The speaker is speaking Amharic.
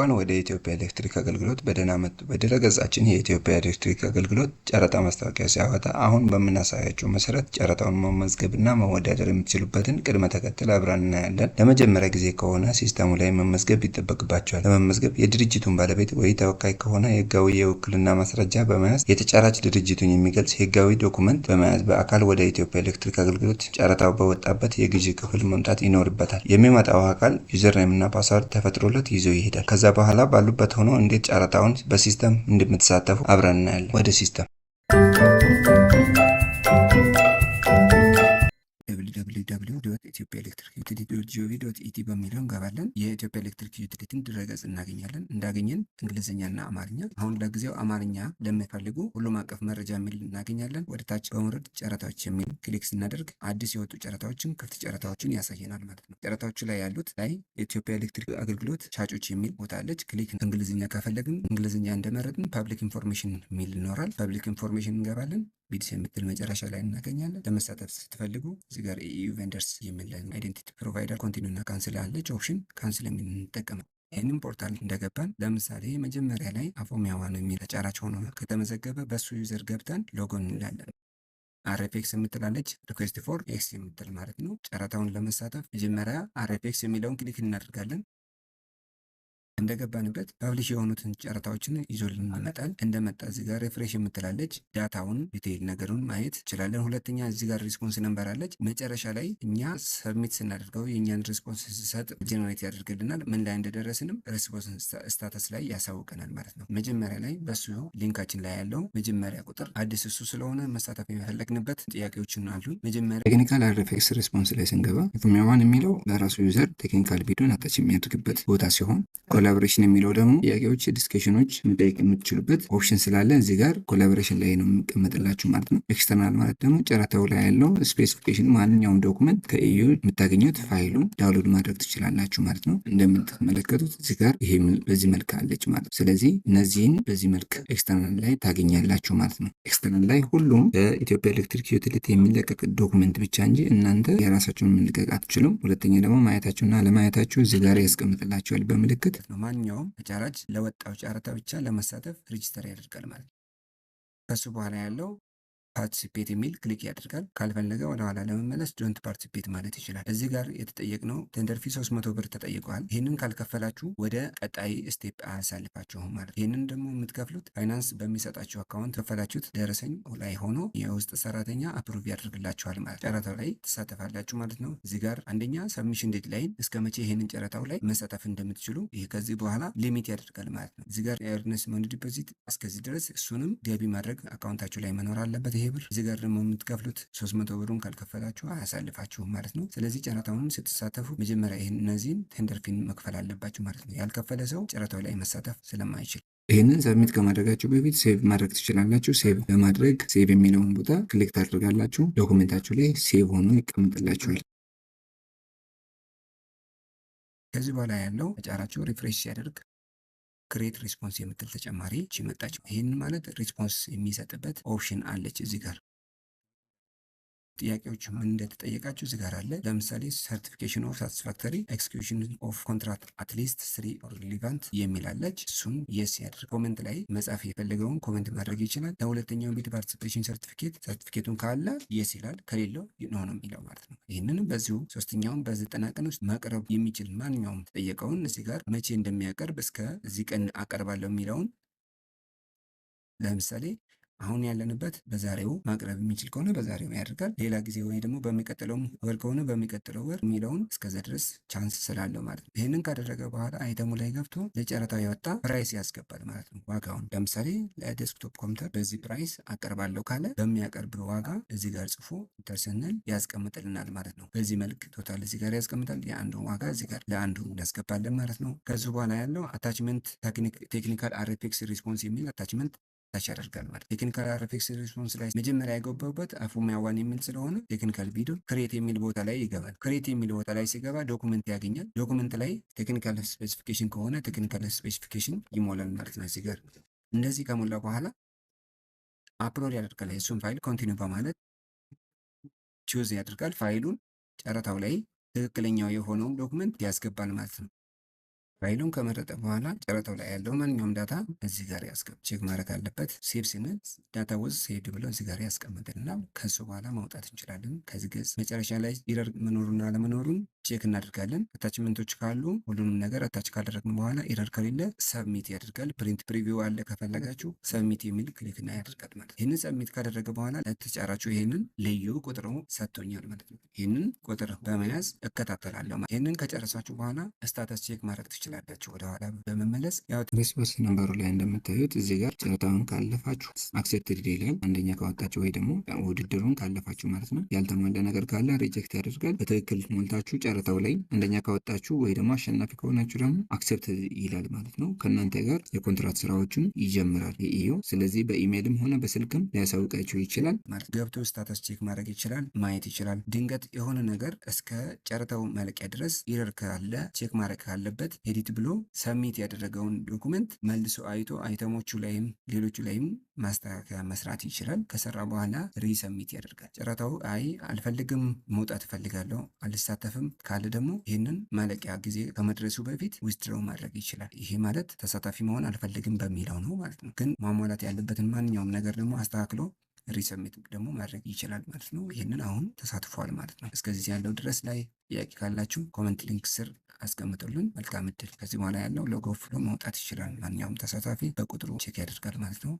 እንኳን ወደ ኢትዮጵያ ኤሌክትሪክ አገልግሎት በደህና መጡ። በድረ-ገጻችን የኢትዮጵያ ኤሌክትሪክ አገልግሎት ጨረታ ማስታወቂያ ሲያወጣ አሁን በምናሳያችሁ መሰረት ጨረታውን መመዝገብና መወዳደር የምትችሉበትን ቅደም ተከተል አብረን እናያለን። ለመጀመሪያ ጊዜ ከሆነ ሲስተሙ ላይ መመዝገብ ይጠበቅባቸዋል። ለመመዝገብ የድርጅቱን ባለቤት ወይ ተወካይ ከሆነ የህጋዊ የውክልና ማስረጃ በመያዝ የተጫራች ድርጅቱን የሚገልጽ ህጋዊ ዶኩመንት በመያዝ በአካል ወደ ኢትዮጵያ ኤሌክትሪክ አገልግሎት ጨረታው በወጣበት የግዢ ክፍል መምጣት ይኖርበታል። የሚመጣው አካል ዩዘርኔም እና ፓስወርድ ተፈጥሮለት ይዞ ይሄዳል። ከዛ በኋላ ባሉበት ሆኖ እንዴት ጨረታውን በሲስተም እንደምትሳተፉ አብረን እናያለን። ወደ ሲስተም ኢትዮጵያ ኤሌክትሪክ ዩቲሊቲ በሚለው እንገባለን። የኢትዮጵያ ኤሌክትሪክ ዩቲሊቲን ድረገጽ እናገኛለን። እንዳገኘን እንግሊዝኛና አማርኛ፣ አሁን ለጊዜው አማርኛ ለሚፈልጉ ሁሉም አቀፍ መረጃ የሚል እናገኛለን። ወደ ታች በመውረድ ጨረታዎች የሚል ክሊክ ስናደርግ አዲስ የወጡ ጨረታዎችን ክፍት ጨረታዎችን ያሳየናል ማለት ነው። ጨረታዎቹ ላይ ያሉት ላይ የኢትዮጵያ ኤሌክትሪክ አገልግሎት ሻጮች የሚል ቦታ አለች። ክሊክ እንግሊዝኛ ከፈለግን እንግሊዝኛ እንደመረጥን ፐብሊክ ኢንፎርሜሽን የሚል ይኖራል። ፐብሊክ ኢንፎርሜሽን እንገባለን። ቢድስ የምትል መጨረሻ ላይ እናገኛለን። ለመሳተፍ ስትፈልጉ እዚህ ጋር ኢዩ ቬንደርስ የሚል አይዴንቲቲ ፕሮቫይደር ኮንቲኒው እና ካንስል ያለች ኦፕሽን ካንስል የሚል እንጠቀማለን። ይህንን ፖርታል እንደገባን ለምሳሌ መጀመሪያ ላይ አፎሚያ ዋን የሚል ተጫራች ሆኖ ከተመዘገበ በሱ ዩዘር ገብተን ሎጎን እንላለን። አርኤፍኤክስ የምትላለች ሪኩዌስት ፎር ኤክስ የምትል ማለት ነው። ጨረታውን ለመሳተፍ መጀመሪያ አርኤፍኤክስ የሚለውን ክሊክ እናደርጋለን። እንደገባንበት ፐብሊሽ የሆኑትን ጨረታዎችን ይዞልን ይመጣል። እንደመጣ እዚህ ጋር ሪፍሬሽ የምትላለች ዳታውን ዲቴይል ነገሩን ማየት እንችላለን። ሁለተኛ እዚህ ጋር ሪስፖንስ ነምበር አለች። መጨረሻ ላይ እኛ ሰብሚት ስናደርገው የእኛን ሪስፖንስ ሲሰጥ ጀነሬት ያደርግልናል። ምን ላይ እንደደረስንም ሪስፖንስ ስታተስ ላይ ያሳውቀናል ማለት ነው። መጀመሪያ ላይ በሱ ሊንካችን ላይ ያለው መጀመሪያ ቁጥር አዲስ እሱ ስለሆነ መሳተፍ የፈለግንበት ጥያቄዎችን አሉ። መጀመሪያ ቴክኒካል አርኤፍኤክስ ሪስፖንስ ላይ ስንገባ ኢንፎርሜሽን የሚለው ለራሱ ዩዘር ቴክኒካል ቪዲዮን አታች የሚያደርግበት ቦታ ሲሆን ኮላቦሬሽን የሚለው ደግሞ ጥያቄዎች፣ ዲስከሽኖች መጠየቅ የምትችሉበት ኦፕሽን ስላለ እዚህ ጋር ኮላቦሬሽን ላይ ነው የሚቀመጥላችሁ ማለት ነው። ኤክስተርናል ማለት ደግሞ ጨረታው ላይ ያለው ስፔሲፊኬሽን ማንኛውም ዶክመንት ከኢዩ የምታገኙት ፋይሉን ዳውንሎድ ማድረግ ትችላላችሁ ማለት ነው። እንደምትመለከቱት እዚህ ጋር ይሄ በዚህ መልክ አለች ማለት ነው። ስለዚህ እነዚህን በዚህ መልክ ኤክስተርናል ላይ ታገኛላችሁ ማለት ነው። ኤክስተርናል ላይ ሁሉም በኢትዮጵያ ኤሌክትሪክ ዩቲሊቲ የሚለቀቅ ዶክመንት ብቻ እንጂ እናንተ የራሳችሁን መልቀቅ አትችሉም። ሁለተኛ ደግሞ ማየታችሁና ለማየታችሁ እዚህ ጋር ያስቀምጥላችኋል በምልክት ነው። ማንኛውም ተጫራች ለወጣው ጨረታ ብቻ ለመሳተፍ ሬጂስተር ያደርጋል ማለት ነው። ከሱ በኋላ ያለው ፓርቲሲፔት የሚል ክሊክ ያደርጋል። ካልፈለገ ወደ ኋላ ለመመለስ ዶንት ፓርቲሲፔት ማለት ይችላል። እዚህ ጋር የተጠየቅነው ቴንደር ፊ 300 ብር ተጠይቀዋል። ይህንን ካልከፈላችሁ ወደ ቀጣይ ስቴፕ አያሳልፋችሁም ማለት። ይህንን ደግሞ የምትከፍሉት ፋይናንስ በሚሰጣችሁ አካውንት ከፈላችሁት ደረሰኝ ላይ ሆኖ የውስጥ ሰራተኛ አፕሩቭ ያደርግላችኋል ማለት። ጨረታው ላይ ትሳተፋላችሁ ማለት ነው። እዚህ ጋር አንደኛ ሰብሚሽን ዴድላይን እስከ መቼ ይህንን ጨረታው ላይ መሳተፍ እንደምትችሉ ይህ ከዚህ በኋላ ሊሚት ያደርጋል ማለት ነው። እዚህ ጋር የኤርነስ መኒ ዲፖዚት እስከዚህ ድረስ እሱንም ገቢ ማድረግ አካውንታችሁ ላይ መኖር አለበት። ብር እዚህ ጋር ደግሞ የምትከፍሉት 300 ብሩን ካልከፈላችሁ አያሳልፋችሁም ማለት ነው። ስለዚህ ጨረታውን ስትሳተፉ መጀመሪያ ይህን እነዚህን ቴንደር ፊን መክፈል አለባችሁ ማለት ነው። ያልከፈለ ሰው ጨረታው ላይ መሳተፍ ስለማይችል ይህንን ሰብሚት ከማድረጋችሁ በፊት ሴቭ ማድረግ ትችላላችሁ። ሴቭ ለማድረግ ሴቭ የሚለውን ቦታ ክሊክ ታደርጋላችሁ። ዶኩሜንታችሁ ላይ ሴቭ ሆኖ ይቀመጥላችኋል። ከዚህ በኋላ ያለው ተጫራችሁ ሪፍሬሽ ሲያደርግ ክሬት ሪስፖንስ የምትል ተጨማሪ መጣች። ይህን ማለት ሪስፖንስ የሚሰጥበት ኦፕሽን አለች እዚህ ጋር። ጥያቄዎች ምን እንደተጠየቃችሁ እዚህ ጋር አለ። ለምሳሌ ሰርቲፊኬሽን ኦፍ ሳቲስፋክተሪ ኤክስኪዩሽን ኦፍ ኮንትራክት አትሊስት 3 ሪሊቫንት የሚል አለች። እሱን የስ ያደርግ። ኮሜንት ላይ መጻፍ የፈለገውን ኮሜንት ማድረግ ይችላል። ለሁለተኛው ቢድ ፓርቲሲፔሽን ሰርቲፊኬቱን ካለ የስ ይላል፣ ከሌለው ኖ ነው የሚለው ማለት ነው። ይህንንም በዚሁ ሶስተኛውን በ90 ቀን ውስጥ ማቅረብ የሚችል ማንኛውም ተጠየቀውን እዚህ ጋር መቼ እንደሚያቀርብ እስከ እዚህ ቀን አቀርባለሁ የሚለውን ለምሳሌ አሁን ያለንበት በዛሬው ማቅረብ የሚችል ከሆነ በዛሬው ያደርጋል። ሌላ ጊዜ ወይ ደግሞ በሚቀጥለው ወር ከሆነ በሚቀጥለው ወር የሚለውን እስከዛ ድረስ ቻንስ ስላለው ማለት ነው። ይህንን ካደረገ በኋላ አይተሙ ላይ ገብቶ ለጨረታው የወጣ ፕራይስ ያስገባል ማለት ነው። ዋጋውን ለምሳሌ ለዴስክቶፕ ኮምፒውተር በዚህ ፕራይስ አቀርባለሁ ካለ በሚያቀርብ ዋጋ እዚህ ጋር ጽፎ ተርስንል ያስቀምጥልናል ማለት ነው። በዚህ መልክ ቶታል እዚህ ጋር ያስቀምጣል። የአንዱ ዋጋ እዚህ ጋር ለአንዱ እናስገባለን ማለት ነው። ከዚህ በኋላ ያለው አታችመንት ቴክኒካል አርኤፍኤክስ ሪስፖንስ የሚል አታችመንት ታች ያደርጋል ማለት። ቴክኒካል አርኤፍኤክስ ሪስፖንስ ላይ መጀመሪያ የገባበት አፎሚያ ዋን የሚል ስለሆነ ቴክኒካል ቪዲዮ ክሬት የሚል ቦታ ላይ ይገባል። ክሬት የሚል ቦታ ላይ ሲገባ ዶኩመንት ያገኛል። ዶኩመንት ላይ ቴክኒካል ስፔሲፊኬሽን ከሆነ ቴክኒካል ስፔሲፊኬሽን ይሞላል ማለት ነው። እዚህ ጋር እንደዚህ ከሞላ በኋላ አፕሎድ ያደርጋል። እሱን ፋይል ኮንቲኒው በማለት ቹዝ ያደርጋል። ፋይሉን ጨረታው ላይ ትክክለኛው የሆነውን ዶኩመንት ያስገባል ማለት ነው። ፋይሉን ከመረጠ በኋላ ጨረታው ላይ ያለው ማንኛውም ዳታ እዚህ ጋር ያስቀምጥ። ቼክ ማድረግ አለበት። ሴቭ ስንል ዳታ ወዝ ሴቭድ ብለው እዚህ ጋር ያስቀምጥልና ከሱ በኋላ ማውጣት እንችላለን። ከዚህ ገጽ መጨረሻ ላይ ኢረር መኖሩና አለመኖሩን ቼክ እናደርጋለን። አታችመንቶች ካሉ ሁሉንም ነገር አታች ካደረግን በኋላ ኢረር ከሌለ ሰብሚት ያደርጋል። ፕሪንት ፕሪቪው አለ ከፈለጋችሁ ሰብሚት የሚል ክሊክ እና ያደርጋል ማለት ነው። ይህንን ሰብሚት ካደረገ በኋላ ለተጫራችሁ ይህንን ልዩ ቁጥሩ ሰጥቶኛል ማለት ነው። ይህንን ቁጥር በመያዝ እከታተላለሁ። ይህንን ከጨረሳችሁ በኋላ ስታተስ ቼክ ማድረግ ትችላላችሁ። ወደኋላ በመመለስ ያው ሪስፖንስ ነምበሩ ላይ እንደምታዩት እዚህ ጋር ጨረታውን ካለፋችሁ አክሴፕትድ ይላል። አንደኛ ካወጣችሁ ወይ ደግሞ ውድድሩን ካለፋችሁ ማለት ነው። ያልተሟላ ነገር ካለ ሪጀክት ያደርጋል። በትክክል ሞልታችሁ ጨረታው ላይ አንደኛ ካወጣችሁ ወይ ደግሞ አሸናፊ ከሆናችሁ ደግሞ አክሴፕት ይላል ማለት ነው። ከእናንተ ጋር የኮንትራት ስራዎችን ይጀምራል ኢዮ። ስለዚህ በኢሜይልም ሆነ በስልክም ሊያሳውቃችሁ ይችላል ማለት ገብቶ ስታተስ ቼክ ማድረግ ይችላል፣ ማየት ይችላል። ድንገት የሆነ ነገር እስከ ጨረታው ማለቂያ ድረስ ኢረር ካለ ቼክ ማድረግ ካለበት ኤዲት ብሎ ሰሚት ያደረገውን ዶኩመንት መልሶ አይቶ አይተሞቹ ላይም ሌሎቹ ላይም ማስተካከያ መስራት ይችላል። ከሰራ በኋላ ሪሰሚት ያደርጋል። ጨረታው አይ አልፈልግም፣ መውጣት እፈልጋለሁ፣ አልሳተፍም ካለ ደግሞ ይህንን ማለቂያ ጊዜ ከመድረሱ በፊት ዊዝድሮው ማድረግ ይችላል። ይሄ ማለት ተሳታፊ መሆን አልፈልግም በሚለው ነው ማለት ነው። ግን ማሟላት ያለበትን ማንኛውም ነገር ደግሞ አስተካክሎ ሪሰሚት ደግሞ ማድረግ ይችላል ማለት ነው። ይህንን አሁን ተሳትፏል ማለት ነው። እስከዚህ ያለው ድረስ ላይ ጥያቄ ካላችሁ ኮመንት ሊንክ ስር አስቀምጡልን። መልካም እድል። ከዚህ በኋላ ያለው ሎጎ ፍሎ ማውጣት ይችላል። ማንኛውም ተሳታፊ በቁጥሩ ቼክ ያደርጋል ማለት ነው።